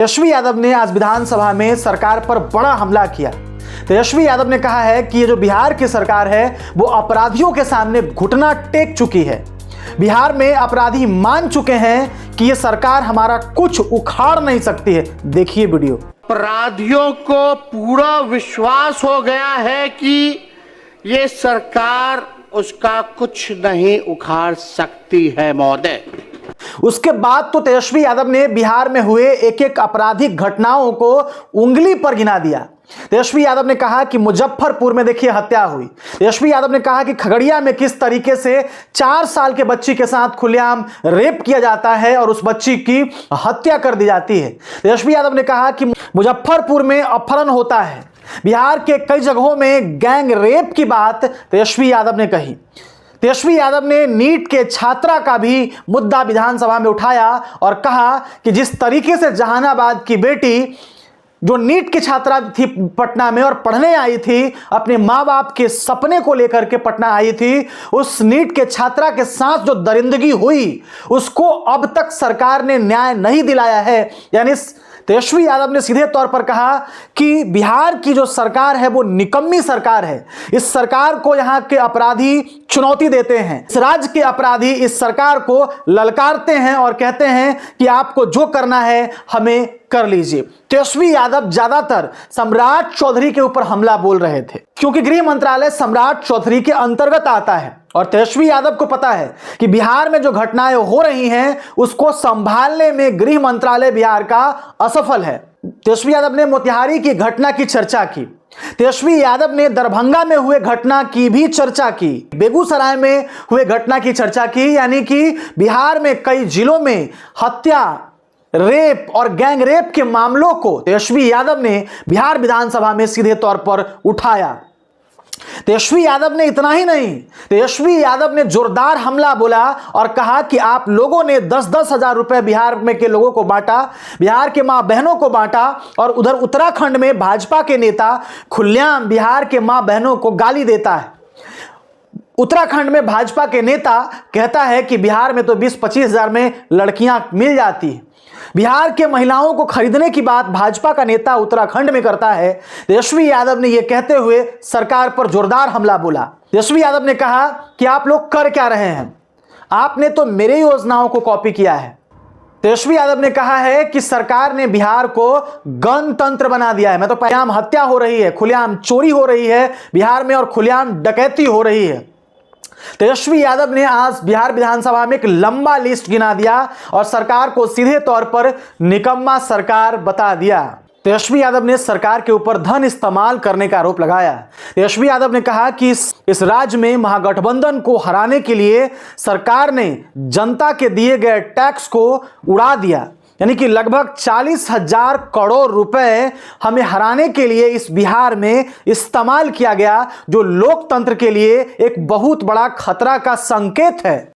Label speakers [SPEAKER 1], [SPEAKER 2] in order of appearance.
[SPEAKER 1] तेजस्वी यादव ने आज विधानसभा में सरकार पर बड़ा हमला किया। तेजस्वी यादव ने कहा है कि ये जो बिहार की सरकार है वो अपराधियों के सामने घुटना टेक चुकी है। बिहार में अपराधी मान चुके हैं कि ये सरकार हमारा कुछ उखाड़ नहीं सकती है। देखिए वीडियो।
[SPEAKER 2] अपराधियों को पूरा विश्वास हो गया है कि ये सरकार उसका कुछ नहीं उखाड़ सकती है महोदय।
[SPEAKER 1] उसके बाद तो तेजस्वी यादव ने बिहार में हुए एक एक आपराधिक घटनाओं को उंगली पर गिना दिया। तेजस्वी यादव ने कहा कि मुजफ्फरपुर में देखिए हत्या हुई। तेजस्वी यादव ने कहा कि खगड़िया में किस तरीके से 4 साल के बच्ची के साथ खुलेआम रेप किया जाता है और उस बच्ची की हत्या कर दी जाती है। तेजस्वी यादव ने कहा कि मुजफ्फरपुर में अपहरण होता है। बिहार के कई जगहों में गैंग रेप की बात तेजस्वी यादव ने कही। तेजस्वी यादव ने नीट के छात्रा का भी मुद्दा विधानसभा में उठाया और कहा कि जिस तरीके से जहानाबाद की बेटी जो नीट की छात्रा थी पटना में और पढ़ने आई थी, अपने माँ बाप के सपने को लेकर के पटना आई थी, उस नीट के छात्रा के साथ जो दरिंदगी हुई उसको अब तक सरकार ने न्याय नहीं दिलाया है। यानी तेजस्वी यादव ने सीधे तौर पर कहा कि बिहार की जो सरकार है वो निकम्मी सरकार है। इस सरकार को यहाँ के अपराधी चुनौती देते हैं। इस राज्य के अपराधी इस सरकार को ललकारते हैं और कहते हैं कि आपको जो करना है हमें कर लीजिए। तेजस्वी यादव ज्यादातर सम्राट चौधरी के ऊपर हमला बोल रहे थे क्योंकि गृह मंत्रालय सम्राट चौधरी के अंतर्गत आता है और तेजस्वी यादव को पता है कि बिहार में जो घटनाएं हो रही हैं उसको संभालने में गृह मंत्रालय बिहार का असफल है। तेजस्वी यादव ने मोतिहारी की घटना की चर्चा की। तेजस्वी यादव ने दरभंगा में हुए घटना की भी चर्चा की। बेगूसराय में हुए घटना की चर्चा की। यानी कि बिहार में कई जिलों में हत्या, रेप और गैंग रेप के मामलों को तेजस्वी यादव ने बिहार विधानसभा में सीधे तौर पर उठाया। तेजस्वी यादव ने इतना ही नहीं, तेजस्वी यादव ने जोरदार हमला बोला और कहा कि आप लोगों ने 10-10 हजार रुपए बिहार में के लोगों को बांटा, बिहार के मां बहनों को बांटा और उधर उत्तराखंड में भाजपा के नेता खुलेआम बिहार के मां बहनों को गाली देता है। उत्तराखंड में भाजपा के नेता कहता है कि बिहार में तो 20-25 हजार में लड़कियां मिल जाती है। बिहार के महिलाओं को खरीदने की बात भाजपा का नेता उत्तराखंड में करता है। तेजस्वी यादव ने यह कहते हुए सरकार पर जोरदार हमला बोला। तेजस्वी यादव ने कहा कि आप लोग कर क्या रहे हैं, आपने तो मेरे योजनाओं को कॉपी किया है। तेजस्वी यादव ने कहा है कि सरकार ने बिहार को गणतंत्र बना दिया है। मैं तो खुलेआम हत्या हो रही है, खुलेआम चोरी हो रही है बिहार में और खुलेआम डकैती हो रही है। तेजस्वी यादव ने आज बिहार विधानसभा में एक लंबा लिस्ट गिना दिया और सरकार को सीधे तौर पर निकम्मा सरकार बता दिया। तेजस्वी यादव ने सरकार के ऊपर धन इस्तेमाल करने का आरोप लगाया। तेजस्वी यादव ने कहा कि इस राज्य में महागठबंधन को हराने के लिए सरकार ने जनता के दिए गए टैक्स को उड़ा दिया। यानी कि लगभग 40,000 करोड़ रुपए हमें हराने के लिए इस बिहार में इस्तेमाल किया गया, जो लोकतंत्र के लिए एक बहुत बड़ा खतरा का संकेत है।